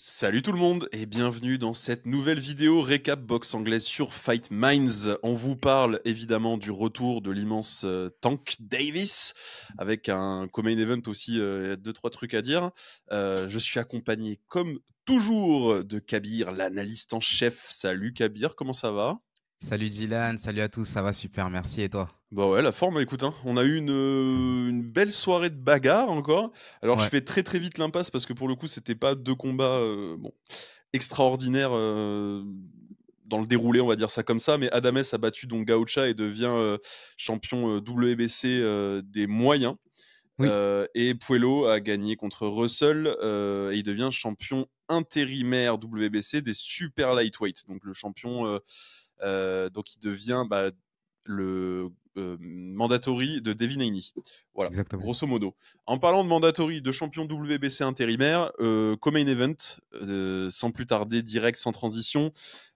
Salut tout le monde et bienvenue dans cette nouvelle vidéo récap boxe anglaise sur Fight Minds. On vous parle évidemment du retour de l'immense Tank Davis avec un co-main event aussi, 2-3 trucs à dire. Je suis accompagné comme toujours de Kabir, l'analyste en chef. Salut Kabir, comment ça va? Salut Dylan, salut à tous, ça va super, merci et toi? Bah ouais, la forme, écoute, hein, on a eu une belle soirée de bagarre encore. Alors je Ouais, fais très très vite l'impasse parce que pour le coup c'était pas deux combats extraordinaires dans le déroulé, on va dire ça comme ça, mais Adamès a battu donc Gaocha et devient champion WBC des moyens. oui, Et Puello a gagné contre Russell et il devient champion intérimaire WBC des super lightweight. Donc le champion, donc il devient le mandatory de Devin Haney. Voilà, exactement. grosso modo. En parlant de mandatory de champion WBC intérimaire, co-main event, sans plus tarder, direct, sans transition,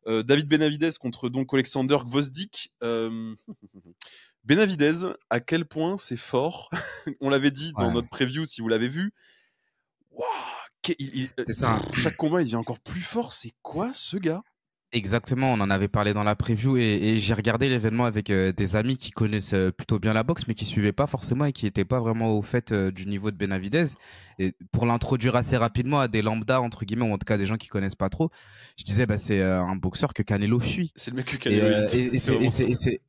David Benavidez contre donc Alexander Gvozdyk. Benavidez, à quel point c'est fort. On l'avait dit dans Ouais, notre preview, si vous l'avez vu. Waouh, c'est ça. chaque combat, il devient encore plus fort. C'est C'est- quoi ce gars? Exactement, on en avait parlé dans la preview et j'ai regardé l'événement avec des amis qui connaissent plutôt bien la boxe mais qui suivaient pas forcément et qui n'étaient pas vraiment au fait du niveau de Benavidez. Et pour l'introduire assez rapidement à des lambdas, entre guillemets, ou en tout cas des gens qui connaissent pas trop, je disais bah, c'est un boxeur que Canelo fuit. C'est le mec que Et, Canelo évite. et C'est vraiment ça.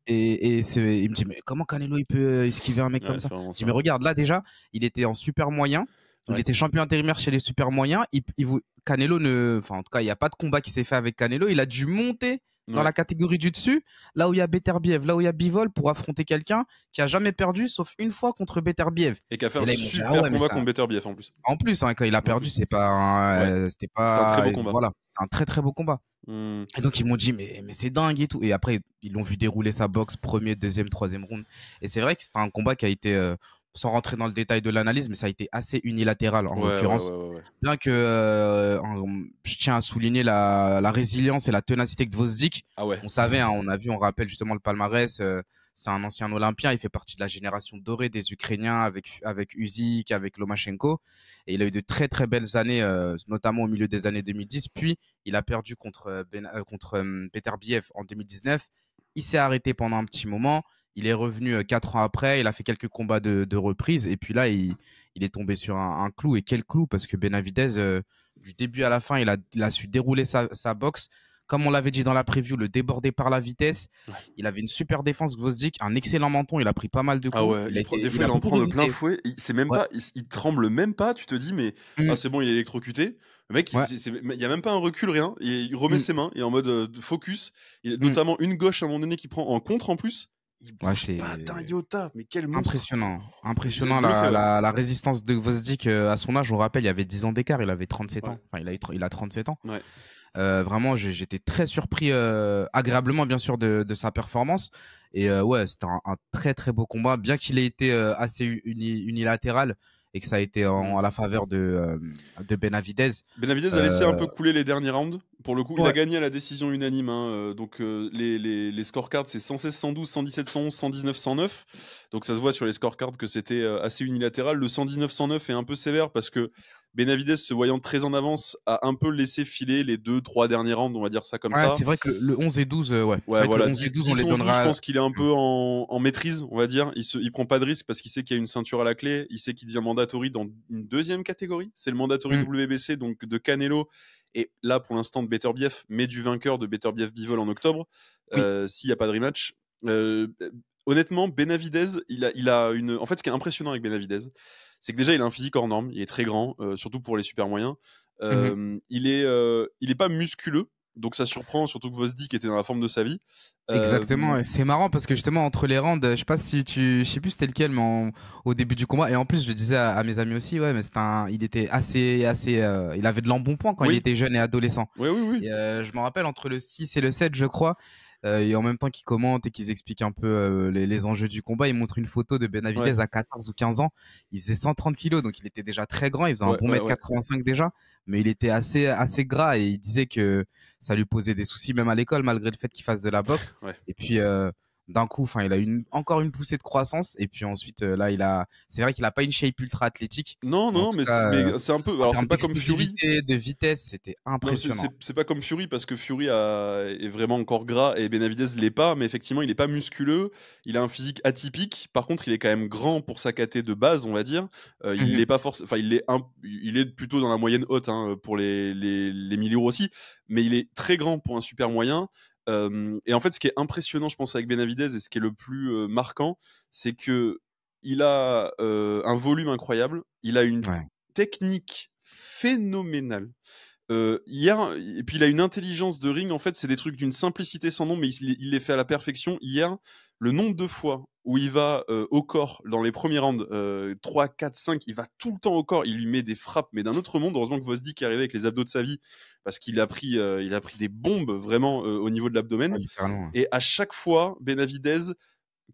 il me dit, mais comment Canelo il peut esquiver un mec Ouais, comme ça? c'est vraiment Je dis, ça. mais regarde, là déjà, il était en super moyen. Il Ouais. était champion intérimaire chez les super moyens. Canelo ne. Enfin, en tout cas, il n'y a pas de combat qui s'est fait avec Canelo. Il a dû monter dans Ouais. la catégorie du dessus, là où il y a Beterbiev, là où il y a Bivol, pour affronter quelqu'un qui a jamais perdu, sauf une fois contre Beterbiev. Et qui a fait Et un là, ils m'ont dit, ah super ouais, mais combat ça. contre Beterbiev en plus. En plus, hein, quand il a En perdu, plus. c'est pas, Ouais. c'était C'était un très pas, beau combat. voilà, c'était un très très beau combat. Hmm. Et donc ils m'ont dit mais c'est dingue et tout. Et après ils l'ont vu dérouler sa boxe premier, deuxième, troisième round. Et c'est vrai que c'était un combat qui a été sans rentrer dans le détail de l'analyse, mais ça a été assez unilatéral en Ouais, ouais, l'occurrence. ouais, ouais, ouais. Bien que je tiens à souligner la résilience et la ténacité de Gvozdyk. Ah ouais. On savait, hein, on rappelle justement le palmarès. C'est un ancien Olympien, il fait partie de la génération dorée des Ukrainiens avec Usyk, avec Lomachenko. Et il a eu de très très belles années, notamment au milieu des années 2010. Puis il a perdu contre Beterbiev en 2019. Il s'est arrêté pendant un petit moment. Il est revenu 4 ans après. Il a fait quelques combats de reprise. Et puis là, il est tombé sur un clou. Et quel clou? Parce que Benavidez, du début à la fin, il a su dérouler sa boxe. Comme on l'avait dit dans la preview, le déborder par la vitesse. Ouais. Il avait une super défense, Gvozdyk, un excellent menton. Il a pris pas mal de Ah coups. ouais, des Il fois a il en beaucoup prend de plein résisté. fouet. C'est même Ouais. pas, il tremble même pas. Tu te dis, mais ah, Mm. c'est bon, il est électrocuté. Le mec, Ouais. il y a même pas un recul, rien. Il remet Mm. ses mains, il est en mode focus. Mm. Notamment une gauche à un moment donné qui prend en contre en plus. Il Ouais, bouge pas d'un c'est iota. Mais quel monstre! impressionnant. J'ai Impressionnant bluffé, ouais. la résistance de Gvozdyk à son âge. On rappelle, il y avait 10 ans d'écart. Il avait 37 Ouais. ans. Enfin, il a 37 ans. Ouais. Vraiment, j'étais très surpris, agréablement bien sûr, de sa performance. Et ouais, c'était un très très beau combat, bien qu'il ait été assez unilatéral et que ça a été Mm. à la faveur de Benavidez. Benavidez a laissé un Euh, peu couler les derniers rounds. Pour le coup, il a ouais, gagné à la décision unanime, hein. Donc les scorecards, c'est 116, 112, 117, 111, 119, 109. Donc ça se voit sur les scorecards que c'était assez unilatéral. Le 119, 109 est un peu sévère parce que Benavidez, se voyant très en avance, a un peu laissé filer les 2-3 derniers rounds, on va dire ça comme ouais, ça. c'est vrai que le 11 et 12, ouais, c'est Ouais, vrai que le voilà, 11 et 10, 12, on 10 les 11, 12, je donnera. pense qu'il est un peu en maîtrise, on va dire. Il prend pas de risque parce qu'il sait qu'il y a une ceinture à la clé. Il sait qu'il devient mandatory dans une deuxième catégorie. C'est le mandatory Mm. WBC, donc de Canelo. Et là, pour l'instant, de Beterbiev, mais du vainqueur de Beterbiev Bivol en octobre, Oui, s'il n'y a pas de rematch. Euh, Honnêtement, Benavidez, il a une. En fait, ce qui est impressionnant avec Benavidez, c'est que déjà, il a un physique hors norme. Il est très grand, surtout pour les super moyens. mhm, Il est pas musculeux, donc ça surprend, surtout que Vosdik était dans la forme de sa vie. exactement. Euh, Et c'est marrant parce que justement, entre les rounds, je sais pas si je sais plus c'était lequel, mais au début du combat. Et en plus, je disais à mes amis aussi, ouais, mais il était assez, il avait de l'embonpoint quand il oui, était jeune et adolescent. oui, oui, oui. Et je me rappelle entre le 6 et le 7, je crois, et en même temps qu'ils commentent et qu'ils expliquent un peu les enjeux du combat, ils montrent une photo de Ouais, Benavidez à 14 ou 15 ans. Il faisait 130 kilos, donc il était déjà très grand. Il faisait un ouais, bon ouais, mètre ouais. 85 déjà, mais il était assez gras et il disait que ça lui posait des soucis même à l'école malgré le fait qu'il fasse de la boxe. Ouais. Et puis d'un coup, enfin, il a encore une poussée de croissance. Et puis ensuite, là, c'est vrai qu'il a pas une shape ultra athlétique. Non, Mais non, en non, tout cas, mais c'est un peu. en Alors, c'est termes pas comme Fury. d'explosivité, de vitesse, c'était Non, impressionnant. c'est pas comme Fury parce que Fury est vraiment encore gras et Benavidez l'est pas, mais effectivement il est pas musculeux, il a un physique atypique. Par contre, il est quand même grand pour sa caté de base, on va dire. Il Mhm. est pas forcément, enfin il est plutôt dans la moyenne haute hein, pour les mi-lourds aussi, mais il est très grand pour un super moyen. Et en fait, ce qui est impressionnant, je pense, avec Benavidez et ce qui est le plus marquant, c'est que il a un volume incroyable, il a une Ouais. technique phénoménale. Hier, et puis il a une intelligence de ring, en fait, c'est des trucs d'une simplicité sans nom, mais il les fait à la perfection. Hier, le nombre de fois où il va au corps dans les premiers rounds, 3, 4, 5, il va tout le temps au corps, il lui met des frappes, mais d'un autre monde. Heureusement que Vosdik est arrivé avec les abdos de sa vie, parce il a pris des bombes vraiment au niveau de l'abdomen. Ouais, littéralement. Et à chaque fois, Benavidez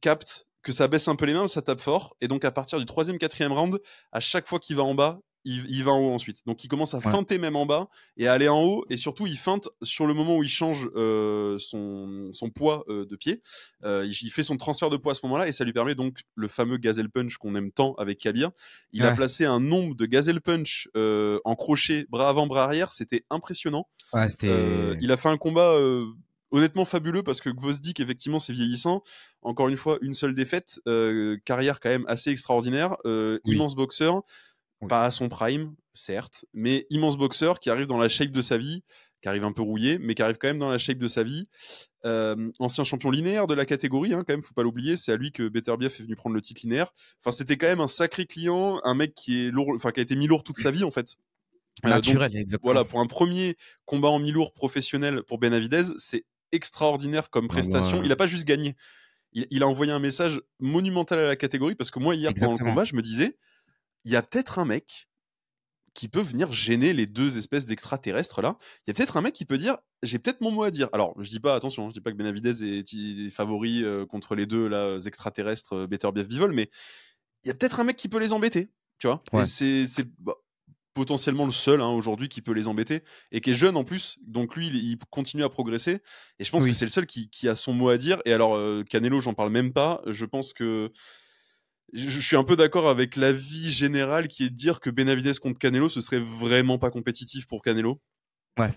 capte que ça baisse un peu les mains, ça tape fort. Et donc, à partir du troisième, quatrième round, à chaque fois qu'il va en bas, il va en haut ensuite. Donc, il commence à Ouais. feinter même en bas et à aller en haut. Et surtout, il feinte sur le moment où il change son poids de pied. Il fait son transfert de poids à ce moment-là et ça lui permet donc le fameux gazelle punch qu'on aime tant avec Kabir. Il a Ouais. placé un nombre de gazelle punch en crochet, bras avant, bras arrière. C'était impressionnant. Ouais, c'était. Il a fait un combat honnêtement fabuleux parce que Gvozdyk, effectivement, c'est vieillissant. Encore une fois, une seule défaite, carrière quand même assez extraordinaire, Oui. immense boxeur, Oui. pas à son prime, certes, mais immense boxeur qui arrive dans la shape de sa vie, qui arrive un peu rouillé, mais qui arrive quand même dans la shape de sa vie. Ancien champion linéaire de la catégorie, hein, quand même, faut pas l'oublier, c'est à lui que Beterbiev est venu prendre le titre linéaire. Enfin, c'était quand même un sacré client, un mec qui est lourd, enfin qui a été mi-lourd toute sa vie en fait. Donc Naturel, exactement. voilà, pour un premier combat en mi-lourd professionnel pour Benavidez, c'est extraordinaire comme Non, prestation. Il a pas juste gagné, il a envoyé un message monumental à la catégorie parce que moi hier pendant le exactement. combat, je me disais, il y a peut-être un mec qui peut venir gêner les deux espèces d'extraterrestres là. Il y a peut-être un mec qui peut dire, j'ai peut-être mon mot à dire. Alors je dis pas, attention, je dis pas que Benavidez est favori contre les deux là, extraterrestres Beterbiev Bivol, mais il y a peut-être un mec qui peut les embêter, tu vois. Et Ouais. c'est potentiellement le seul hein, aujourd'hui qui peut les embêter et qui est jeune en plus, donc lui il continue à progresser et je pense que Oui. c'est le seul qui a son mot à dire. Et alors Canelo, j'en parle même pas, je pense que je suis un peu d'accord avec l'avis général qui est de dire que Benavidez contre Canelo ce serait vraiment pas compétitif pour Canelo. Ouais.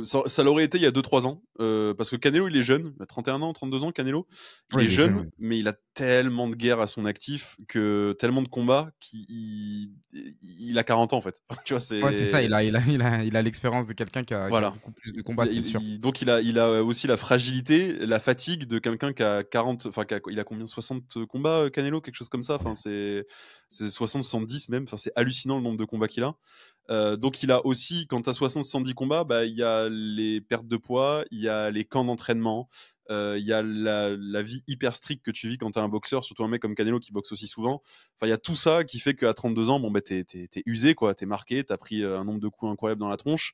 Ça l'aurait été il y a 2-3 ans, parce que Canelo il est jeune, il a 31 ans, 32 ans Canelo, il Ouais, est il est jeune. jeune, Ouais. mais il a tellement de guerres à son actif, tellement de combats il a 40 ans en fait. Tu vois, Ouais, c'est ça. c'est Il a l'expérience de quelqu'un qui a voilà. beaucoup plus de combats, c'est sûr. Donc il a aussi la fragilité, la fatigue de quelqu'un qui a 40, enfin il a combien, 60 combats Canelo, quelque chose comme ça. Enfin c'est 60, 70 même. Enfin c'est hallucinant le nombre de combats qu'il a. Donc il a aussi, quand tu as 60, 70 combats, bah il y a les pertes de poids, il y a les camps d'entraînement, il y a la vie hyper stricte que tu vis quand tu es un boxeur, surtout un mec comme Canelo qui boxe aussi souvent. Enfin il y a tout ça qui fait qu'à 32 ans, bon bah t'es usé quoi, t'es marqué, t'as pris un nombre de coups incroyable dans la tronche.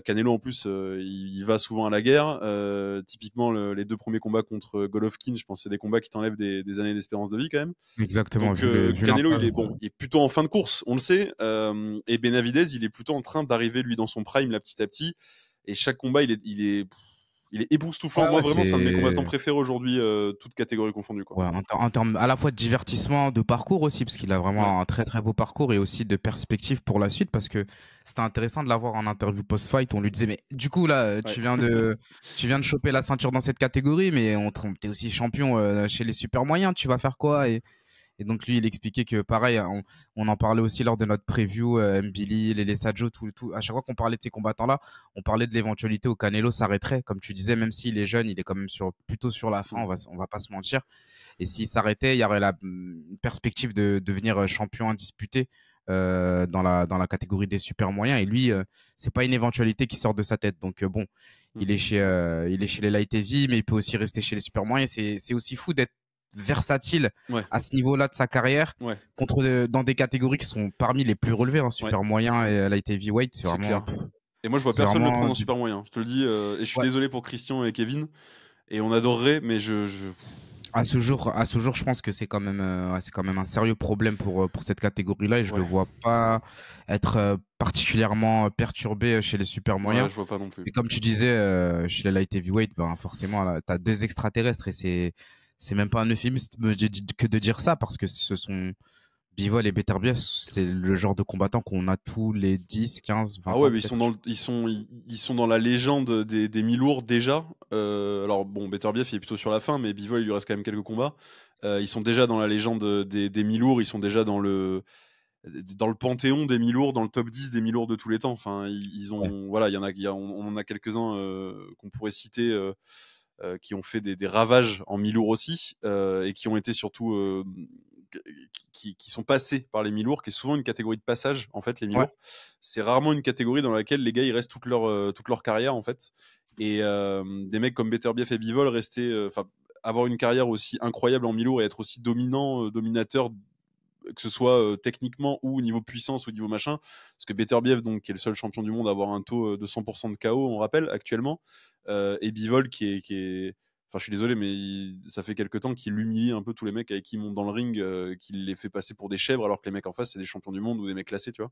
Canelo en plus il va souvent à la guerre, typiquement les deux premiers combats contre Golovkin, je pense que c'est des combats qui t'enlèvent des années d'espérance de vie quand même. Exactement. Donc Vu Canelo l'impact. il est plutôt en fin de course, on le sait, et Benavidez il est plutôt en train d'arriver lui dans son prime là petit à petit, et chaque combat il est époustouflant. Ouais, Moi ouais, vraiment c'est un de mes combattants c'est. préférés aujourd'hui, toute catégorie confondue quoi. Ouais, en termes à la fois de divertissement, de parcours aussi, parce qu'il a Ouais. vraiment un très très beau parcours et aussi de perspective pour la suite, parce que c'était intéressant de l'avoir en interview post-fight. On lui disait, mais du coup, là, Ouais. tu viens de choper la ceinture dans cette catégorie, mais t'es aussi champion chez les super moyens, tu vas faire quoi? Et donc lui, il expliquait que pareil, on en parlait aussi lors de notre preview, Mbili, Lele Sajo, à chaque fois qu'on parlait de ces combattants-là, on parlait de l'éventualité où Canelo s'arrêterait. Comme tu disais, même s'il est jeune, il est quand même plutôt sur la fin, Mm. on va pas se mentir. Et s'il s'arrêtait, il y aurait la perspective de devenir champion indisputé dans la catégorie des super moyens. Et lui, c'est pas une éventualité qui sort de sa tête. Donc bon, Mm. il est chez les light heavy, mais il peut aussi rester chez les super moyens. C'est aussi fou d'être versatile Ouais. à ce niveau-là de sa carrière Ouais. dans des catégories qui sont parmi les plus relevées, hein, Ouais. super moyen et light heavyweight, C'est clair. Et moi je vois c'est personne le vraiment prendre en super moyen, je te le dis, et je suis ouais. désolé pour Christian et Kevin, et on adorerait, mais je À ce jour, je pense que c'est quand même un sérieux problème pour cette catégorie-là et je le Ouais, vois pas être particulièrement perturbé chez les super ouais, moyens. je vois pas non plus. Et comme tu disais, chez les light heavyweight, ben forcément, là, t'as deux extraterrestres et c'est même pas un euphémisme que de dire ça parce que ce sont Bivol et Beterbiev, c'est le genre de combattants qu'on a tous les 10, 15, Ah 20 ouais, ans mais peut-être. ils sont dans la légende des mi-lourds déjà. Alors bon, Beterbiev il est plutôt sur la fin, mais Bivol il lui reste quand même quelques combats. Ils sont déjà dans la légende des mi-lourds, ils sont déjà dans le panthéon des mi-lourds, dans le top 10 des mi-lourds de tous les temps. Enfin, ils Ouais. ont, voilà, on en a quelques-uns qu'on pourrait citer qui ont fait des ravages en mi-lourds aussi et qui ont été surtout qui sont passés par les mi-lourds, qui est souvent une catégorie de passage en fait les Ouais. mi-lourds. C'est rarement une catégorie dans laquelle les gars ils restent toute leur carrière en fait. Et des mecs comme Beterbiev et Bivol rester, enfin avoir une carrière aussi incroyable en mi-lourds et être aussi dominant, dominateur que ce soit techniquement ou au niveau puissance ou au niveau machin. Parce que Beterbiev, donc, qui est le seul champion du monde à avoir un taux de 100% de KO, on rappelle, actuellement. Et Bivol, qui est. Enfin, je suis désolé, mais ça fait quelques temps qu'il humilie un peu tous les mecs avec qui il monte dans le ring, qu'il les fait passer pour des chèvres, alors que les mecs en face, c'est des champions du monde ou des mecs classés, tu vois.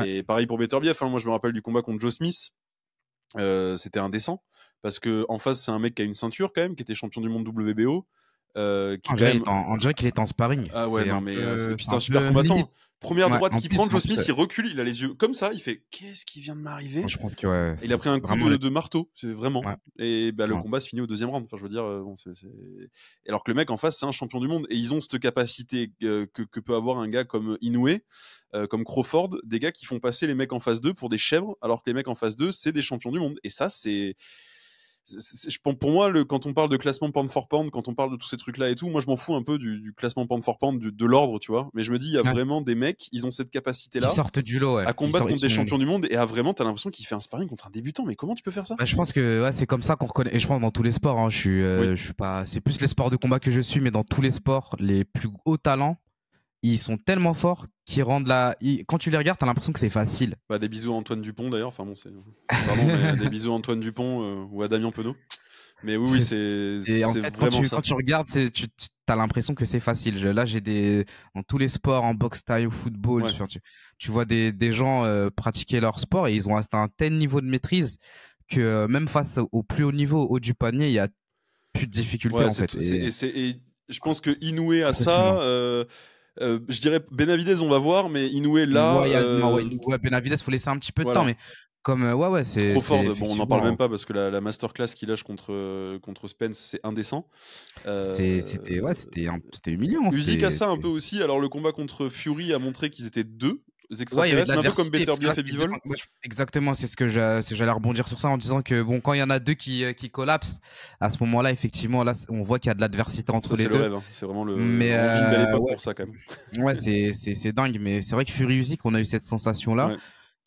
Ouais. Et pareil pour Beterbiev, hein, moi je me rappelle du combat contre Joe Smith. C'était indécent parce que en face c'est un mec qui a une ceinture quand même, qui était champion du monde WBO, qui quand même On dirait qu'il est en sparring. ah ouais, non, mais et puis C'est c'était un un super peu limite. combattant. Première Ouais, droite qui prend, Joe Smith, ouais. il recule, il a les yeux comme ça, il fait qu'est-ce qui vient de m'arriver? Je pense que ouais, Et il a pris un coup vraiment de marteau, c'est vraiment. ouais, Et bah, le ouais. combat se finit au deuxième round. Enfin, je veux dire, bon, Et alors que le mec en face, c'est un champion du monde. Et ils ont cette capacité que peut avoir un gars comme Inoue, comme Crawford, des gars qui font passer les mecs en face d'eux pour des chèvres, alors que les mecs en face d'eux, c'est des champions du monde. Et ça, pour moi, quand on parle de classement pound for pound, quand on parle de tous ces trucs-là et tout, moi je m'en fous un peu du classement pound for pound, de l'ordre, tu vois. Mais je me dis, il y a Ouais. vraiment des mecs, ils ont cette Qui capacité-là sortent du lot, ouais. à combattre Ils contre des sont champions du monde et à vraiment, t'as l'impression qu'il fait un sparring contre un débutant. Mais comment tu peux faire ça? bah, je pense que ouais, c'est comme ça qu'on reconnaît. Et je pense dans tous les sports, hein, Oui, je suis pas. C'est plus les sports de combat que je suis, mais dans tous les sports, les plus hauts talents, ils sont tellement forts qu'ils rendent quand tu les regardes, t'as l'impression que c'est facile. bah, des bisous à Antoine Dupont d'ailleurs. Enfin bon, pardon, mais des bisous à Antoine Dupont ou à Damien Penaud. Mais oui, oui, En c'est fait, vraiment quand ça. tu regardes, tu as l'impression que c'est facile. Là, dans tous les sports, en boxe taille, au football, Ouais. tu vois des gens pratiquer leur sport et ils ont atteint un tel niveau de maîtrise que même face au plus haut niveau, au haut du panier, il y a plus de difficultés Ouais, en fait. et je pense que C'est Inoue a ça. impressionnant. Je dirais Benavidez, on va voir, mais Inoue là, Ouais, non, ouais, Benavidez, faut laisser un petit peu de temps, voilà. mais comme ouais, c'est Crawford, bon, on n'en parle même effectivement, pas parce que la masterclass qu'il lâche contre Spence, c'est indécent. c'était ouais, c'était humiliant, Usyk a ça un peu aussi. Alors, le combat contre Fury a montré qu'ils étaient deux ouais, il y avait de extraterrestres, mais un peu comme l'adversité parce que là, Beterbiev et Bivol. exactement, c'est ce que j'allais rebondir sur ça en disant que bon, quand il y en a deux qui collapsent, à ce moment-là, effectivement, là, on voit qu'il y a de l'adversité entre Ça, les c'est le deux. rêve, hein. C'est vraiment Mais on vit une belle époque ouais, pour ça, quand même. ouais, c'est dingue. Mais c'est vrai que Fury Usyk, on a eu cette sensation-là. Ouais.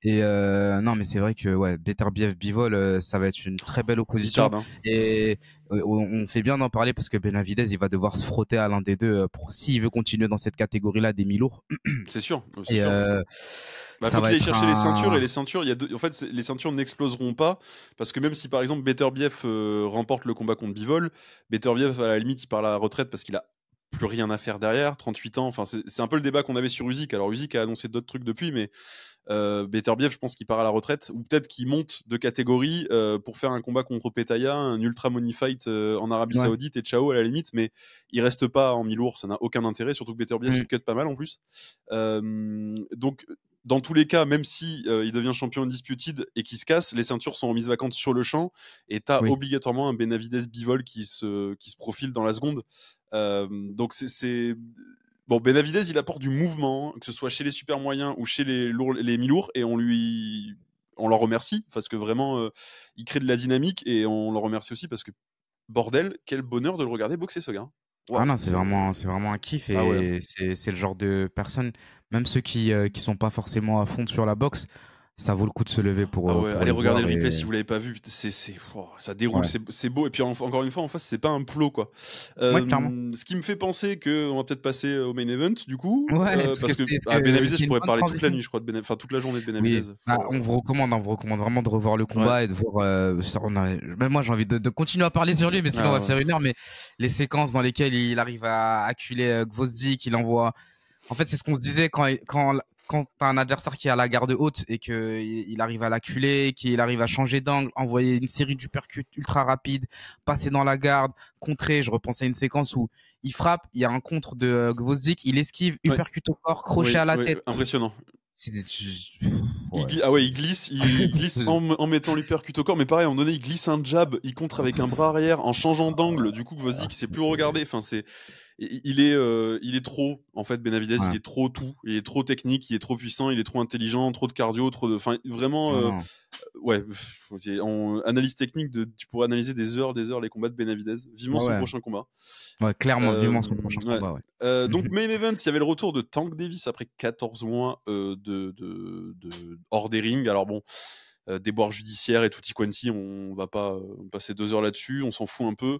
Et non, mais c'est vrai que ouais, Beterbiev Bivol, ça va être une très belle Il opposition. tarde, hein. Et on fait bien d'en parler parce que Benavidez, il va devoir se frotter à l'un des deux s'il veut continuer dans cette catégorie-là des mi-lourds. C'est sûr, c'est Et sûr. Bah, ça faut va qu'il aille être chercher les ceintures et un. les ceintures, en fait, les ceintures n'exploseront pas parce que même si par exemple Beterbiev remporte le combat contre Bivol, Beterbiev à la limite il part à la retraite parce qu'il a plus rien à faire derrière, 38 ans. Enfin, c'est un peu le débat qu'on avait sur Usyk. Alors Usyk a annoncé d'autres trucs depuis, mais Beterbiev, je pense qu'il part à la retraite ou peut-être qu'il monte de catégorie pour faire un combat contre Petaya, un ultra money fight en Arabie Ouais. Saoudite et ciao à la limite, mais il reste pas en mi-lourd, ça n'a aucun intérêt, surtout que Beterbiev il Mm. cut pas mal en plus. Donc dans tous les cas, même si il devient champion undisputed et qu'il se casse, les ceintures sont remises vacantes sur le champ et t'as Oui. obligatoirement un Benavidez Bivol qui se profile dans la seconde. Donc c'est bon, Benavidez, il apporte du mouvement, que ce soit chez les super moyens ou chez les mi-lourds, et on leur remercie parce que vraiment, il crée de la dynamique et on le remercie aussi parce que bordel, quel bonheur de le regarder boxer ce gars. Ah Waouh, non, c'est vraiment un kiff ah ouais. et c'est le genre de personnes, même ceux qui sont pas forcément à fond sur la boxe, Ça vaut le coup de se lever Ah ouais, pour allez le regarder voir. le replay Et... si vous l'avez pas vu. Ça déroule, Ouais, c'est beau. Et puis encore une fois, en face, c'est pas un plot quoi. ouais, clairement. Ce qui me fait penser que on va peut-être passer au main event du coup, Ouais, parce que parce que à Benavidez, c'est je une pourrais bonne parler toute la transition. nuit, je crois, enfin toute la journée de Benavidez. Oui, on vous recommande vraiment de revoir le Ouais. combat et de voir. Même moi, j'ai envie de continuer à parler sur lui, mais sinon on va Ouais. faire 1 heure. Mais les séquences dans lesquelles il arrive à acculer Gvozdyk, il envoie. En fait, c'est ce qu'on se disait quand t'as un adversaire qui est à la garde haute et que il arrive à l'acculer, qu'il arrive à changer d'angle, envoyer une série d'uppercuts ultra rapides, passer dans la garde, contrer. Je repensais à une séquence où il frappe, il y a un contre de Gvozdyk, il esquive, uppercut au corps, crochet à la tête. Impressionnant. C'est des... Il glisse en mettant l'uppercut au corps, mais pareil, à un moment donné, il glisse un jab, il contre avec un bras arrière en changeant d'angle. Du coup, Gvozdyk sait plus regarder. Enfin, il est trop, en fait, Benavidez, il est trop tout, il est trop technique, il est trop puissant, il est trop intelligent, trop de cardio, enfin, vraiment, ouais, en analyse technique, tu pourrais analyser des heures les combats de Benavidez. Vivement son prochain combat. Ouais, clairement, vivement son prochain combat, ouais. Donc, main event, il y avait le retour de Tank Davis après 14 mois hors des rings. Alors bon, déboire judiciaire et tutti quanti, on va pas passer 2 heures là-dessus, on s'en fout un peu.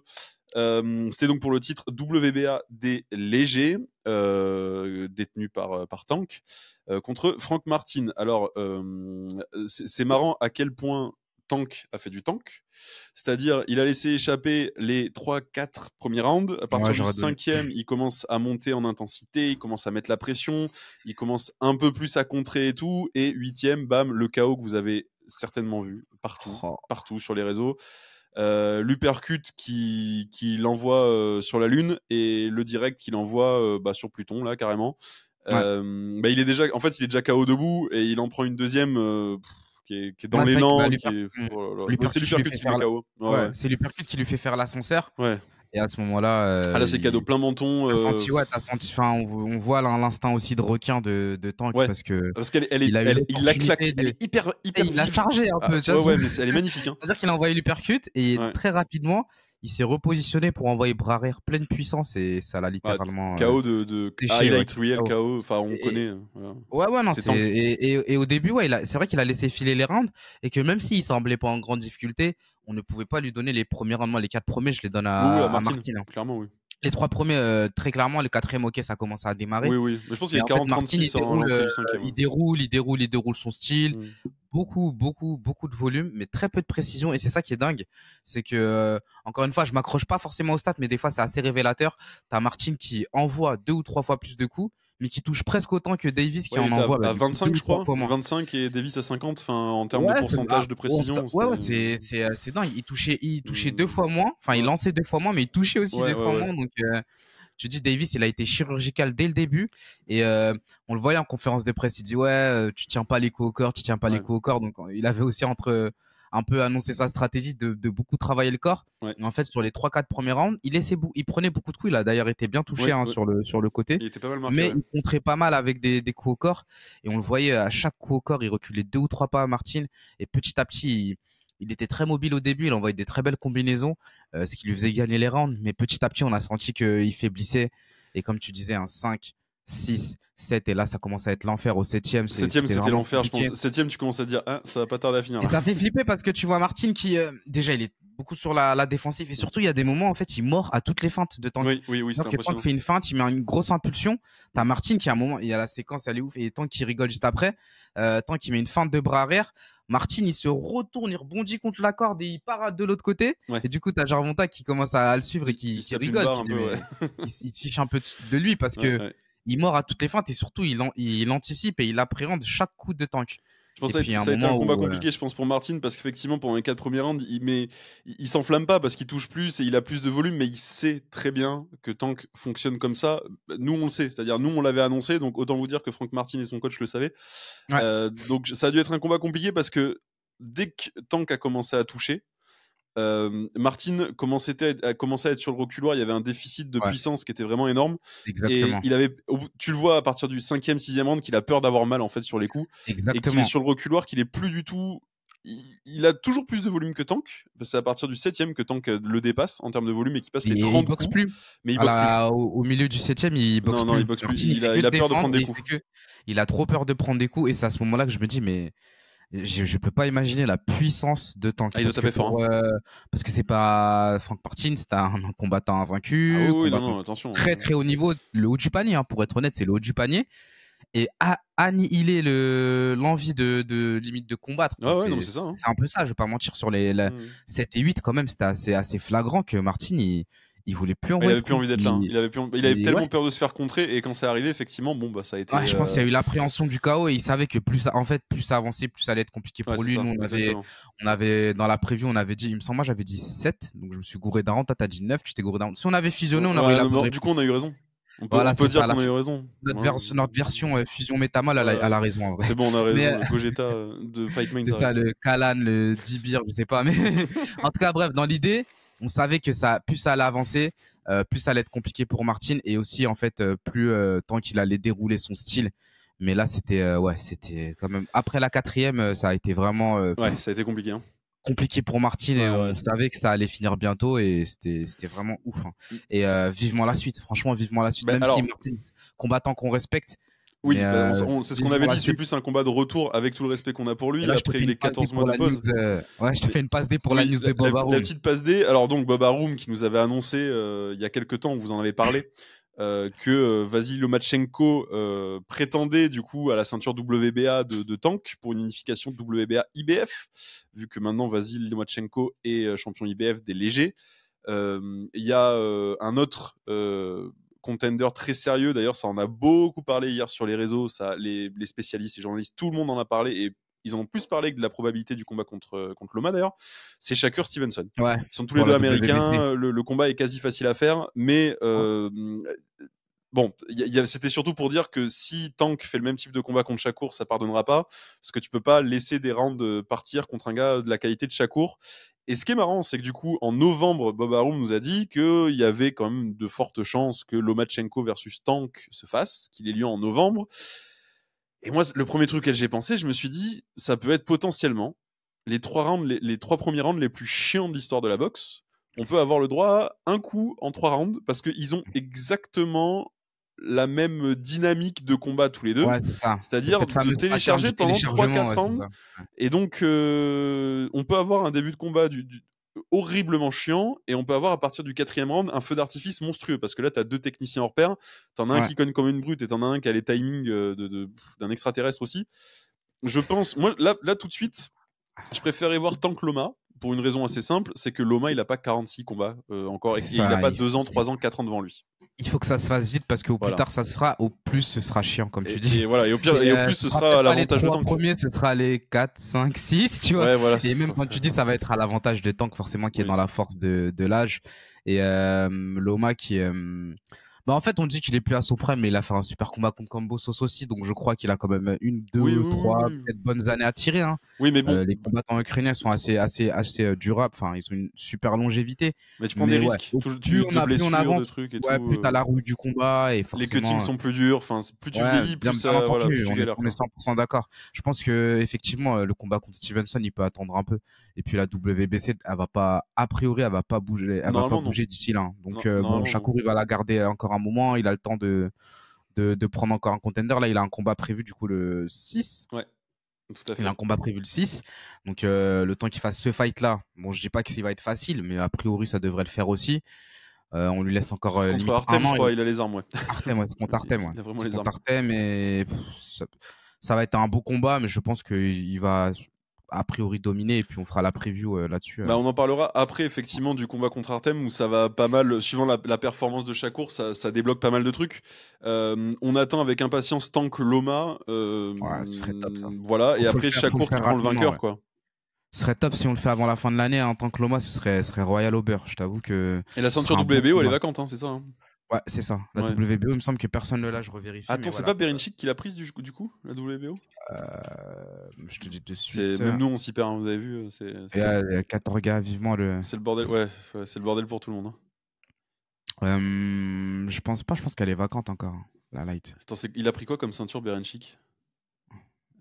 C'était donc pour le titre WBA des légers, détenu par Tank, contre Frank Martin. Alors, c'est marrant à quel point Tank a fait du tank, c'est-à-dire il a laissé échapper les 3-4 premiers rounds. À partir du 5e, il commence à monter en intensité, il commence à mettre la pression, il commence un peu plus à contrer et tout, et 8e, bam, le KO que vous avez certainement vu partout sur les réseaux. L'uppercut qui l'envoie sur la Lune et le direct qu'il envoie sur Pluton, là, carrément. Il est déjà KO debout et il en prend une deuxième qui est dans l'élan. C'est l'uppercut qui fait KO. C'est l'uppercut qui lui fait faire l'ascenseur. Ouais. Et à ce moment-là, là c'est cadeau plein menton. On voit l'instinct aussi de requin de Tank parce qu'elle il la claque, elle est hyper il l'a chargé un peu. Mais elle est magnifique. C'est-à-dire qu'il a envoyé l'uppercut et très rapidement il s'ait repositionné pour envoyer bras arrière pleine puissance et ça l'a littéralement KO de highlight real KO. Enfin, on connaît. Ouais, non. Et au début, c'est vrai qu'il a laissé filer les rounds et que même s'il semblait pas en grande difficulté, on ne pouvait pas lui donner les premiers rounds. Moi, les 4 premiers, je les donne à Martin. Clairement, oui. Les 3 premiers, très clairement, le 4e, ok, ça commence à démarrer. Oui. Mais je pense qu'il y a 40-36 en l'entrée du 5e. Il déroule son style. Beaucoup de volume, mais très peu de précision. Et c'est ça qui est dingue. C'est que, encore une fois, je m'accroche pas forcément aux stats, mais des fois, c'est assez révélateur. T'as Martin qui envoie 2 ou 3 fois plus de coups, mais qui touche presque autant que Davis qui en envoie. À 25, je crois. 25 et Davis à 50, en termes de pourcentage de précision. C'est dingue. Il touchait 2 fois moins. Enfin, il lançait 2 fois moins, mais il touchait aussi 2 fois moins. Donc, tu dis, Davis, il a été chirurgical dès le début. Et on le voyait en conférence de presse. Il dit, tu tiens pas les coups au corps, tu tiens pas les coups au corps. Donc, il avait aussi un peu annoncé sa stratégie de beaucoup travailler le corps. Et en fait, sur les 3-4 premiers rounds, il prenait beaucoup de coups. Il a d'ailleurs été bien touché sur le côté. Il était pas mal marqué, mais il contrait pas mal avec des coups au corps. Et on le voyait à chaque coup au corps, il reculait 2 ou 3 pas à Martin. Et petit à petit, il était très mobile au début, il envoyait des très belles combinaisons, ce qui lui faisait gagner les rounds. Mais petit à petit, on a senti qu'il faiblissait. Et comme tu disais, un 5, 6, 7, et là, ça commence à être l'enfer au 7e. 7e, c'était l'enfer, je pense. 7e, tu commences à dire, ça va pas tarder à finir. Et ça fait flipper parce que tu vois Martin qui, déjà, il est beaucoup sur la défensive. Et surtout, il y a des moments, en fait, il mord à toutes les feintes de Tank. Oui, c'est Tank fait une feinte, il met une grosse impulsion. T'as Martin qui, à un moment, il y a la séquence, elle est ouf, et Tank qui rigole juste après. Tank qui met une feinte de bras arrière. Martin, il se retourne, il rebondit contre la corde et il part de l'autre côté. Et du coup, t'as Jarvonta qui commence à le suivre et qui rigole. Il se fiche un peu de lui parce que il mord à toutes les feintes et surtout, il anticipe et il appréhende chaque coup de Tank. Je pense que ça a été un combat compliqué, je pense, pour Martin, parce qu'effectivement, pendant les 4 premiers rounds, il s'enflamme pas parce qu'il touche plus et il a plus de volume, mais il sait très bien que Tank fonctionne comme ça. Nous, on le sait, c'est-à-dire nous, on l'avait annoncé, donc autant vous dire que Frank Martin et son coach le savaient. Donc ça a dû être un combat compliqué parce que dès que Tank a commencé à toucher, Martin a commencé à être sur le reculoir. Il y avait un déficit de puissance qui était vraiment énorme. Exactement. Et tu le vois à partir du 5e, 6e round qu'il a peur d'avoir mal en fait sur les coups. Exactement. Et qu'il est sur le reculoir, qu'il est plus du tout. Il a toujours plus de volume que Tank. C'est à partir du 7e que Tank le dépasse en termes de volume et qu'il passe les 30 il boxe coups. Plus. Mais il boxe plus. Au milieu du 7e, il boxe plus. Non, il boxe plus. Il a peur de prendre des coups. Il a trop peur de prendre des coups et c'est à ce moment-là que je me dis mais Je peux pas imaginer la puissance de Tank. Ah, il doit taper fort. Hein. Parce que c'est pas Frank Martin, c'est un combattant invaincu. Ah oui, non, attention. Très très haut niveau, le haut du panier, hein, pour être honnête, c'est le haut du panier. Et annihiler l'envie de limite de combattre. Ah ouais, non, c'est ça. Hein. C'est un peu ça, je vais pas mentir, sur les 7 et 8 quand même, c'était assez flagrant que Martin, il voulait plus envoyer. Il avait plus envie d'être là. Hein. Il avait tellement peur de se faire contrer, et quand c'est arrivé, effectivement, bon bah ça a été. Ouais, je pense qu'il y a eu l'appréhension du chaos et il savait que plus ça avançait, plus ça allait être compliqué pour lui. Ça, nous, on avait dans la preview, on avait dit, il me semble, moi j'avais dit 7, donc je me suis gouré d'un rang. Toi t'as dit 9, tu t'es gouré d'un rang. Si on avait fusionné, on aurait eu la bonne réponse. Du coup, on a eu raison. On peut dire qu'on a eu raison. Notre version fusion Metamol, elle a raison. En vrai. C'est bon, on a raison. Le Gogeta de Fight Mind. C'est ça, le Kalan, le Dibir, je sais pas. Mais en tout cas, bref, dans l'idée, on savait que plus ça allait avancer, plus ça allait être compliqué pour Martin, et aussi en fait plus tant qu'il allait dérouler son style. Mais là, c'était quand même. Après la 4e, ça a été vraiment. Ça a été compliqué. Hein. Compliqué pour Martin, et on savait que ça allait finir bientôt, et c'était vraiment ouf. Hein. Et vivement la suite, franchement, vivement la suite. Même si Martin, combattant qu'on respecte. Oui, c'est ce qu'on avait dit, c'est plus un combat de retour avec tout le respect qu'on a pour lui. Là, après les 14 mois de pause. Je te fais une passe D pour la news de Bob Arum. La petite passe D. Alors donc Bob Arum qui nous avait annoncé il y a quelques temps, on vous en avait parlé, que Vasily Lomachenko prétendait du coup à la ceinture WBA de Tank pour une unification de WBA IBF, vu que maintenant Vasily Lomachenko est champion IBF des légers. Il y a un autre contender très sérieux, d'ailleurs ça en a beaucoup parlé hier sur les réseaux, les spécialistes, les journalistes, tout le monde en a parlé, et ils en ont plus parlé que de la probabilité du combat contre Loma d'ailleurs, c'est Shakur Stevenson. Ouais, ils sont tous les deux américains, le combat est quasi facile à faire, mais bon, c'était surtout pour dire que si Tank fait le même type de combat contre Shakur, ça pardonnera pas, parce que tu peux pas laisser des rounds partir contre un gars de la qualité de Shakur. Et ce qui est marrant, c'est que du coup, en novembre, Bob Arum nous a dit qu'il y avait quand même de fortes chances que Lomachenko versus Tank se fasse, qu'il ait lieu en novembre. Et moi, le premier truc que j'ai pensé, je me suis dit, ça peut être potentiellement les 3 premiers rounds les plus chiants de l'histoire de la boxe. On peut avoir le droit à un coup en 3 rounds, parce qu'ils ont exactement la même dynamique de combat tous les deux, c'est-à-dire de télécharger pendant 3-4 rounds. Et donc on peut avoir un début de combat horriblement chiant, et on peut avoir à partir du 4e round un feu d'artifice monstrueux, parce que là t'as 2 techniciens hors pair, t'en as un qui cogne comme une brute et t'en as un qui a les timings d'un extraterrestre aussi. Je pense, moi là tout de suite, je préférais voir Tank Loma, pour une raison assez simple, c'est que Loma il a pas 46 combats encore, et il a pas 2 ans, 3 ans, 4 ans devant lui. Il faut que ça se fasse vite, parce qu'au plus tard ça se fera, au plus ce sera chiant, comme tu dis. Et au plus ce sera à l'avantage de Tank. Les 3 premiers, ce sera les 4, 5, 6, tu vois. Et même quand tu dis ça va être à l'avantage de Tank, forcément, qui est dans la force de l'âge. Et Loma qui est... en fait, on dit qu'il est plus à son prime, mais il a fait un super combat contre Kambosos aussi, donc je crois qu'il a quand même 1, 2, 3 peut-être bonnes années à tirer. Hein. Oui, mais bon. Les combattants ukrainiens sont assez durables, enfin, ils ont une super longévité. Mais tu prends des risques. Plus on avance, plus t'as la roue du combat, et forcément. Les cuttings sont plus durs, enfin, plus tu vieillis, plus ça. Entendu, on est 100% d'accord. Je pense que effectivement, le combat contre Stevenson, il peut attendre un peu. Et puis la WBC, elle va pas bouger, d'ici là. Donc Shakur, il va la garder encore un moment, il a le temps de prendre encore un contender. Là, il a un combat prévu du coup le 6. Ouais, tout à fait. Il a un combat prévu le 6. Donc le temps qu'il fasse ce fight là, bon, je dis pas que ça va être facile, mais a priori ça devrait le faire aussi. On lui laisse encore limite Artem, je crois, il a les armes, Artem, c'est contre Artem, Il a vraiment les armes. Artem, et ça va être un beau combat, mais je pense qu'il va a priori dominer, et puis on fera la preview là-dessus. On en parlera après, effectivement, du combat contre Artem, où ça va pas mal, suivant la performance de chaque course, ça débloque pas mal de trucs. On attend avec impatience Tank Loma. Ce serait top, ça. Voilà, et après Shakur qui prend le vainqueur, quoi. Ce serait top si on le fait avant la fin de l'année, en tant que Loma, ce serait royal au beurre, je t'avoue que... Et la ceinture WBO, elle est vacante, hein, c'est ça, hein. Ouais, c'est ça. La WBO, il me semble que personne ne l'a, je revérifie. Attends, c'est pas Berinchik qui l'a prise du coup, la WBO? Je te dis de suite. Même nous, on s'y perd, hein, vous avez vu. Il y a 14 gars, vivement le. C'est le bordel, c'est le bordel pour tout le monde. Hein. Je pense qu'elle est vacante encore, la light. Attends, il a pris quoi comme ceinture, Berinchik?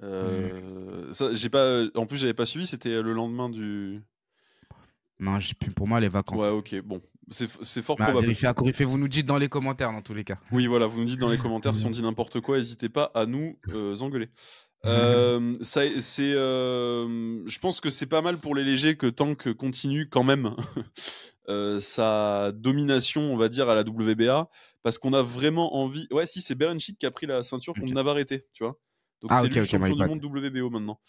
En plus, j'avais pas suivi, c'était le lendemain du. Non, pour moi, elle est vacante. Ouais, ok, bon. C'est fort probable. Vérifiez à corriger, vous nous dites dans les commentaires, dans tous les cas. Oui, voilà, vous nous dites dans les commentaires si on dit n'importe quoi, n'hésitez pas à nous engueuler. Je pense que c'est pas mal pour les légers que Tank continue quand même sa domination, on va dire, à la WBA, parce qu'on a vraiment envie. Ouais, si, c'est Berenchik qui a pris la ceinture contre Ok. Navarrete, tu vois. Donc Ah, c'est ok, lui ok, my champion du bad. monde WBO maintenant.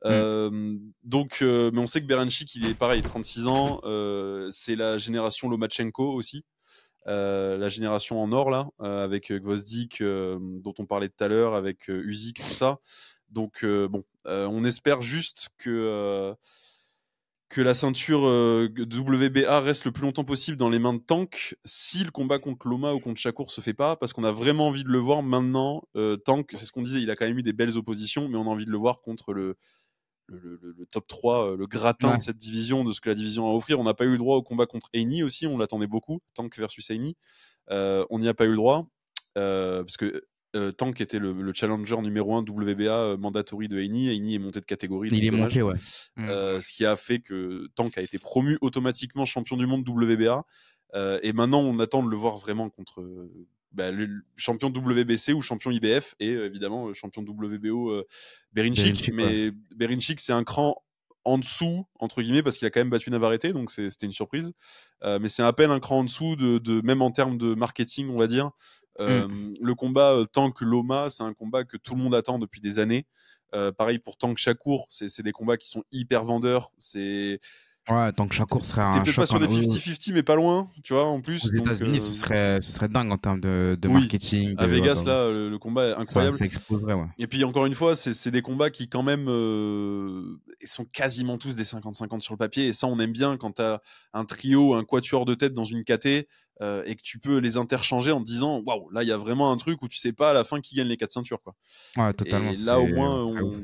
Hmm. Mais on sait que Berenchik, il est pareil, 36 ans. C'est la génération Lomachenko aussi. La génération en or là, avec Gvozdyk, dont on parlait tout à l'heure, avec Usyk, tout ça. Donc on espère juste que la ceinture WBA reste le plus longtemps possible dans les mains de Tank si le combat contre Loma ou contre Shakur se fait pas, parce qu'on a vraiment envie de le voir maintenant. Tank, c'est ce qu'on disait, il a quand même eu des belles oppositions, mais on a envie de le voir contre le top 3, le gratin Ouais. de cette division, de ce que la division a à offrir. On n'a pas eu le droit au combat contre Heini aussi, on l'attendait beaucoup, Tank versus Heini. On n'y a pas eu le droit, parce que Tank était le challenger numéro 1 WBA mandatory de Heini. Heini est monté de catégorie, Il donc est dommage. monté, ouais. Ce qui a fait que Tank a été promu automatiquement champion du monde WBA. Et maintenant, on attend de le voir vraiment contre le champion WBC ou champion IBF et évidemment champion WBO Berinchik. Berenchik, ouais. Mais Berinchik, c'est un cran en dessous, entre guillemets, parce qu'il a quand même battu Navarrete, donc c'était une surprise. Mais c'est à peine un cran en dessous, même en termes de marketing, on va dire. Le combat Tank Loma, c'est un combat que tout le monde attend depuis des années. Pareil pour Tank Shakur, c'est des combats qui sont hyper vendeurs. Ouais, tant que Shakur serait T'es un peut-être pas choc sur des 50-50, mais pas loin, tu vois, en aux plus. Donc, États-Unis, ce serait dingue en termes de oui, marketing. à Ouais, Vegas, bah, ouais. là, le combat est Ça, incroyable. ça exploserait, ouais. Et puis, encore une fois, c'est des combats qui, quand même, sont quasiment tous des 50-50 sur le papier. Et ça, on aime bien quand t'as un trio, un quatuor de tête dans une KT et que tu peux les interchanger en te disant, waouh, là, il y a vraiment un truc où tu sais pas à la fin qui gagne les 4 ceintures, quoi. Ouais, totalement, Et là, au moins, ce serait ouf.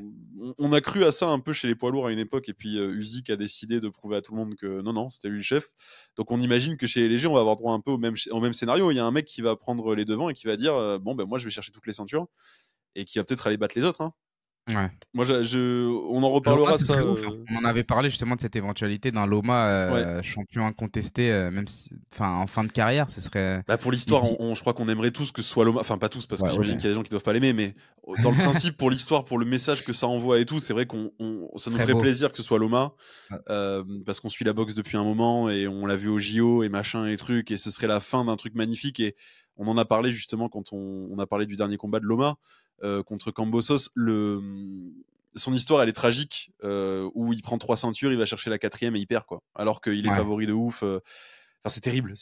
on a cru à ça un peu chez les poids lourds à une époque. Et puis, Usyk a décidé de prouver à tout le monde que non, non, c'était lui le chef. Donc, on imagine que chez les légers, on va avoir droit un peu au même scénario. Il y a un mec qui va prendre les devants et qui va dire bon, ben, moi, je vais chercher toutes les ceintures et qui va peut-être aller battre les autres. Hein. Ouais. Moi, on en Loma, reparlera, ce ça. serait ouf, hein. On en avait parlé justement de cette éventualité d'un Loma Ouais. champion incontesté, même si, enfin, en fin de carrière, ce serait. Bah pour l'histoire, Il- je crois qu'on aimerait tous que ce soit Loma. Enfin, pas tous, parce que Ouais, j'imagine ouais. qu'il y a des gens qui doivent pas l'aimer, mais dans le principe, pour l'histoire, pour le message que ça envoie et tout, c'est vrai ça Ce nous serait ferait beau. plaisir que ce soit Loma, Ouais. parce qu'on suit la boxe depuis un moment et on l'a vu au JO et machin et trucs, et ce serait la fin d'un truc magnifique. Et on en a parlé justement quand on a parlé du dernier combat de Loma contre Kambosos. Son histoire, elle est tragique, où il prend 3 ceintures, il va chercher la 4e et il perd, quoi. Alors qu'il est Ouais. favori de ouf. Enfin, c'est terrible.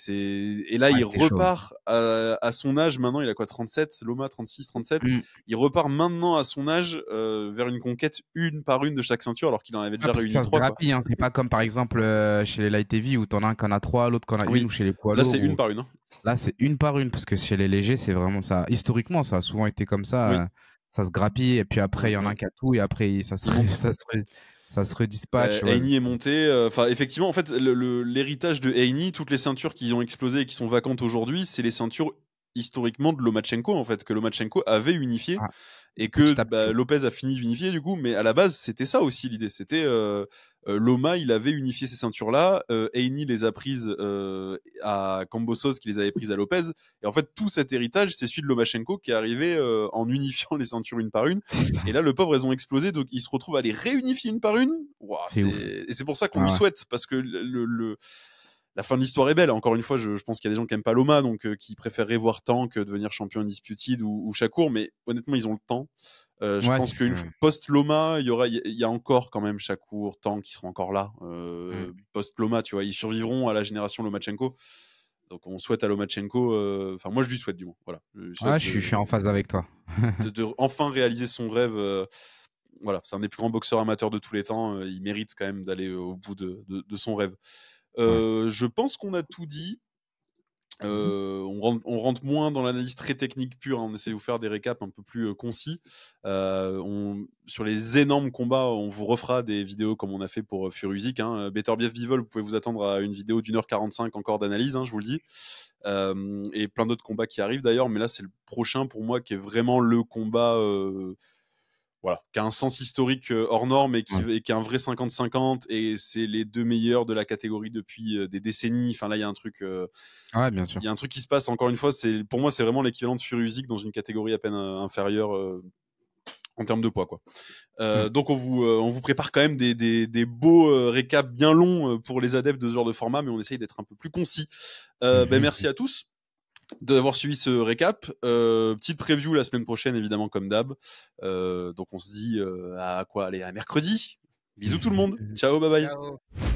Et là, Ouais, il c'était chaud. repart à son âge. Maintenant, il a quoi, 37, Loma, 36, 37. Mm. Il repart maintenant à son âge vers une conquête une par une de chaque ceinture, alors qu'il en avait Ah, déjà parce que réuni ça se 3, quoi. grappille, hein. C'est pas comme par exemple chez les light heavy où t'en as un qui en a trois, l'autre qui en a une, ou Oui, chez les poids là, c'est lourds une où par une. Hein. là c'est une par une, parce que chez les légers, c'est vraiment ça. Historiquement, ça a souvent été comme ça. Oui, Ça se grappille et puis après, il ouais, y en a ouais. un qui a tout et après, Il monte. ça se redispatche. Ouais. Heini est monté. Enfin, effectivement, en fait, l'héritage de Heini, toutes les ceintures qui ont explosé et qui sont vacantes aujourd'hui, c'est les ceintures historiquement de Lomachenko, en fait, que Lomachenko avait unifié Ah, et que petit à petit. Ouais. Lopez a fini d'unifier, du coup. Mais à la base, c'était ça aussi l'idée. C'était Loma, il avait unifié ces ceintures-là. Heini les a prises à Kambosos, qui les avait prises à Lopez. Et en fait, tout cet héritage, c'est celui de Lomachenko qui est arrivé en unifiant les ceintures une par une. C'est ça. Et là, le pauvre, elles ont explosé, donc il se retrouve à les réunifier une par une. Ouah, C'est ouf. et c'est pour ça qu'on Ouais, lui ouais. souhaite, parce que la fin de l'histoire est belle. Encore une fois, je pense qu'il y a des gens qui aiment pas Loma, donc qui préféreraient voir Tank devenir champion Undisputed ou Shakur, mais honnêtement, ils ont le temps. Je Ouais, pense c'est ce que. qu'une post-Loma, il y a encore quand même Shakur, Tank qui seront encore là. Mm. Post-Loma, tu vois, ils survivront à la génération Lomachenko. Donc on souhaite à Lomachenko, enfin moi je lui souhaite du moins, voilà. Je lui souhaite Ouais, je suis en phase avec toi. de enfin réaliser son rêve. Voilà, c'est un des plus grands boxeurs amateurs de tous les temps. Il mérite quand même d'aller au bout de son rêve. Ouais. Je pense qu'on a tout dit. Mhm. On rentre moins dans l'analyse très technique pure. Hein. On essaie de vous faire des récaps un peu plus concis. Sur les énormes combats, on vous refera des vidéos comme on a fait pour Furuzik. Hein. Better Bief Bivol, vous pouvez vous attendre à une vidéo d'1h45 encore d'analyse, hein, je vous le dis. Et plein d'autres combats qui arrivent d'ailleurs. Mais là, c'est le prochain pour moi qui est vraiment le combat. Voilà, qui a un sens historique hors norme Ouais. et qui est un vrai 50-50, et c'est les deux meilleurs de la catégorie depuis des décennies. Enfin là, Ouais, bien sûr. il y a un truc qui se passe. Encore une fois, pour moi, c'est vraiment l'équivalent de Fury Usyk dans une catégorie à peine inférieure en termes de poids, quoi. Donc on vous prépare quand même des beaux récaps bien longs pour les adeptes de ce genre de format, mais on essaye d'être un peu plus concis. Merci à tous d'avoir suivi ce récap. Petite preview la semaine prochaine, évidemment, comme d'hab. Donc on se dit à mercredi. Bisous tout le monde. Ciao, bye bye. Ciao.